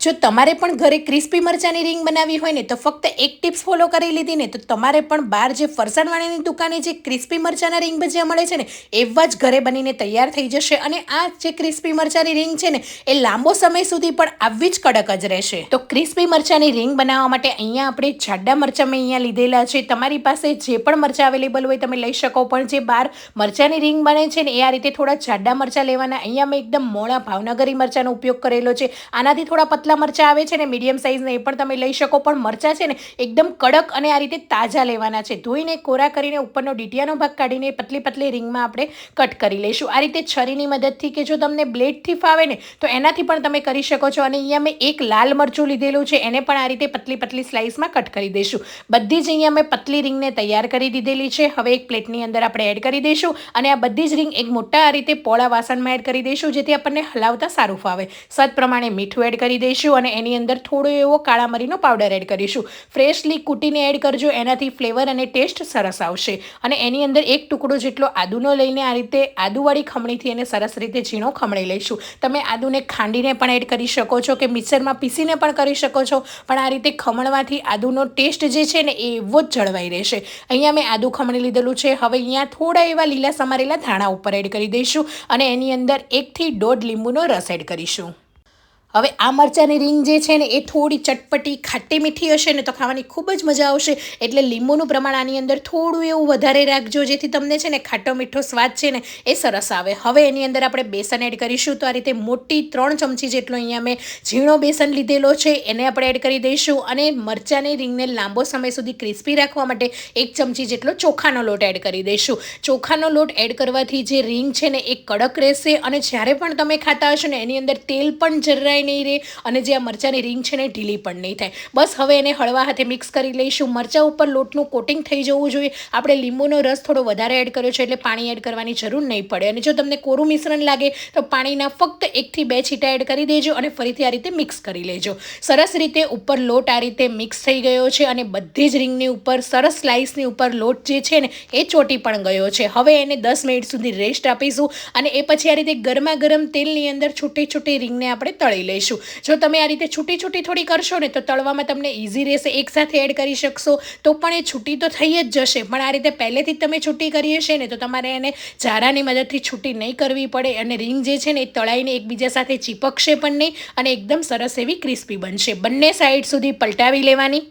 જો તમારે પણ ઘરે ક્રિસ્પી મરચાંની રીંગ બનાવી હોય ને તો ફક્ત એક ટિપ્સ ફોલો કરી લીધી ને તો તમારે પણ બહાર જે ફરસાણવાળાની દુકાને જે ક્રિસ્પી મરચાંના રીંગ ભજીયા મળે છે ને એવા જ ઘરે બનીને તૈયાર થઈ જશે। અને આ જે ક્રિસ્પી મરચાંની રીંગ છે ને એ લાંબો સમય સુધી પણ આવી જ કડક જ રહેશે। તો ક્રિસ્પી મરચાંની રીંગ બનાવવા માટે અહીંયા આપણે જાડા મરચાં મેં અહીંયા લીધેલા છે। તમારી પાસે જે પણ મરચાં અવેલેબલ હોય તમે લઈ શકો, પણ જે બહાર મરચાંની રીંગ બને છે ને એ આ રીતે થોડા જાડા મરચાં લેવાના। અહીંયા મેં એકદમ મોળા ભાવનગરી મરચાંનો ઉપયોગ કરેલો છે। આનાથી થોડા પતલા મરચાં આવે છે ને મીડિયમ સાઇઝના, એ પણ તમે લઈ શકો, પણ મરચાં છે ને એકદમ કડક અને આ રીતે તાજા લેવાના છે। ધોઈને કોરા કરીને ઉપરનો ડીટીયાનો ભાગ કાઢીને પતલી પતલી રીંગમાં આપણે કટ કરી લઈશું આ રીતે છરીની મદદથી, કે જો તમને બ્લેડથી ફાવે ને તો એનાથી પણ તમે કરી શકો છો। અને અહીંયા મેં એક લાલ મરચું લીધેલું છે, એને પણ આ રીતે પતલી પતલી સ્લાઇસમાં કટ કરી દઈશું। બધી જ અહીંયા મેં પતલી રીંગને તૈયાર કરી દીધેલી છે। હવે એક પ્લેટની અંદર આપણે એડ કરી દઈશું અને આ બધી જ રીંગ એક મોટા આ રીતે પોળા વાસણમાં એડ કરી દઈશું, જેથી આપણને હલાવતા સારું ફાવે। સ્વાદ પ્રમાણે મીઠું એડ કરી દઈશું અને એની અંદર થોડો એવો કાળા મરીનો પાવડર એડ કરીશું। ફ્રેશલી કૂટીને એડ કરજો, એનાથી ફ્લેવર અને ટેસ્ટ સરસ આવશે। અને એની અંદર એક ટુકડો જેટલો આદુનો લઈને આ રીતે આદુવાળી ખમણીથી એને સરસ રીતે ઝીણો ખમણી લઈશું। તમે આદુને ખાંડીને પણ એડ કરી શકો છો કે મિક્સરમાં પીસીને પણ કરી શકો છો, પણ આ રીતે ખમણવાથી આદુનો ટેસ્ટ જે છે ને એ એવો જ જળવાઈ રહેશે। અહીંયા મેં આદુ ખમણી લીધેલું છે। હવે અહીંયા થોડા એવા લીલા સમારેલા ધાણા ઉપર એડ કરી દઈશું અને એની અંદર 1 થી 1.5 લીંબુનો રસ એડ કરીશું। હવે આ મરચાંની રીંગ જે છે ને એ થોડી ચટપટી ખાટી મીઠી હશે ને તો ખાવાની ખૂબ જ મજા આવશે, એટલે લીંબુનું પ્રમાણ આની અંદર થોડું એવું વધારે રાખજો, જેથી તમને છે ને ખાટો મીઠો સ્વાદ છે ને એ સરસ આવે। હવે એની અંદર આપણે બેસન એડ કરીશું। તો આ રીતે મોટી 3 ચમચી જેટલો અહીંયા મેં ઝીણો બેસન લીધેલો છે, એને આપણે એડ કરી દઈશું। અને મરચાંની રીંગને લાંબો સમય સુધી ક્રિસ્પી રાખવા માટે 1 ચમચી જેટલો ચોખાનો લોટ એડ કરી દઈશું। ચોખાનો લોટ એડ કરવાથી જે રીંગ છે ને એ કડક રહેશે અને જ્યારે પણ તમે ખાતા હશો ને એની અંદર તેલ પણ જરાય નહીં રહે અને જે આ મરચાંની રીંગ છે ને ઢીલી પણ નહીં થાય। બસ હવે એને હળવા હાથે મિક્સ કરી લઈશું। મરચાં ઉપર લોટનું કોટિંગ થઈ જવું જોઈએ। આપણે લીંબુનો રસ થોડો વધારે એડ કર્યો છે એટલે પાણી એડ કરવાની જરૂર નહીં પડે। અને જો તમને કોરું મિશ્રણ લાગે તો પાણીના ફક્ત 1 થી 2 છીંટા એડ કરી દેજો અને ફરીથી આ રીતે મિક્સ કરી લેજો। સરસ રીતે ઉપર લોટ આ રીતે મિક્સ થઈ ગયો છે અને બધી જ રીંગની ઉપર સરસ સ્લાઇસની ઉપર લોટ જે છે ને એ ચોટી પણ ગયો છે। હવે એને 10 મિનિટ સુધી રેસ્ટ આપીશું અને એ પછી આ રીતે ગરમા ગરમ તેલની અંદર છૂટી છૂટી રીંગને આપણે તળી લઈશું। જો તમે આ રીતે છૂટી છૂટી થોડી કરશો ને તો તળવામાં તમને ઇઝી રહેશે। એકસાથે એડ કરી શકશો તો પણ એ છૂટી તો થઈ જ જશે, પણ આ રીતે પહેલેથી જ તમે છૂટી કરી હશે ને તો તમારે એને ઝારાની મદદથી છૂટી નહીં કરવી પડે અને રીંગ જે છે ને એ તળાઈને એકબીજા સાથે ચીપકશે પણ નહીં અને એકદમ સરસ એવી ક્રિસ્પી બનશે। બંને સાઈડ સુધી પલટાવી લેવાની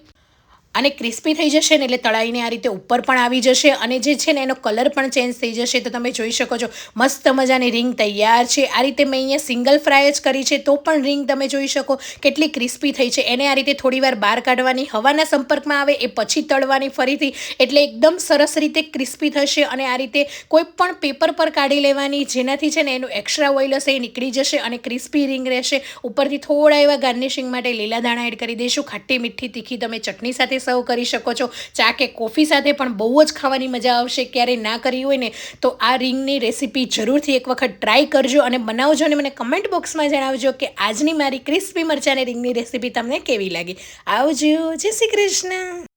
અને ક્રિસ્પી થઈ જશે ને એટલે તળાઈને આ રીતે ઉપર પણ આવી જશે અને જે છે ને એનો કલર પણ ચેન્જ થઈ જશે। તો તમે જોઈ શકો છો મસ્ત મજાની રીંગ તૈયાર છે। આ રીતે મેં અહીંયા સિંગલ ફ્રાય જ કરી છે તો પણ રીંગ તમે જોઈ શકો કેટલી ક્રિસ્પી થઈ છે। એને આ રીતે થોડીવાર બહાર કાઢવાની, હવાના સંપર્કમાં આવે એ પછી તળવાની ફરીથી, એટલે એકદમ સરસ રીતે ક્રિસ્પી થશે। અને આ રીતે કોઈ પણ પેપર પર કાઢી લેવાની, જેનાથી છે ને એનું એક્સ્ટ્રા ઓઇલ હશે એ નીકળી જશે અને ક્રિસ્પી રીંગ રહેશે। ઉપરથી થોડા એવા ગાર્નિશિંગ માટે લીલા ધાણા એડ કરી દઈશું। ખાટી મીઠી તીખી તમે ચટણી સાથે સર્વ કરી શકો છો। ચા કે કોફી સાથે પણ બહુ જ ખાવાની મજા આવશે। ક્યારેય ના કરી હોય ને તો આ રીંગની રેસીપી જરૂરથી એક વખત ટ્રાય કરજો અને બનાવજો અને મને કમેન્ટ બોક્સમાં જણાવજો કે આજની મારી ક્રિસ્પી મરચાંની રીંગની રેસીપી તમને કેવી લાગી। આવજો, જય શ્રી કૃષ્ણ।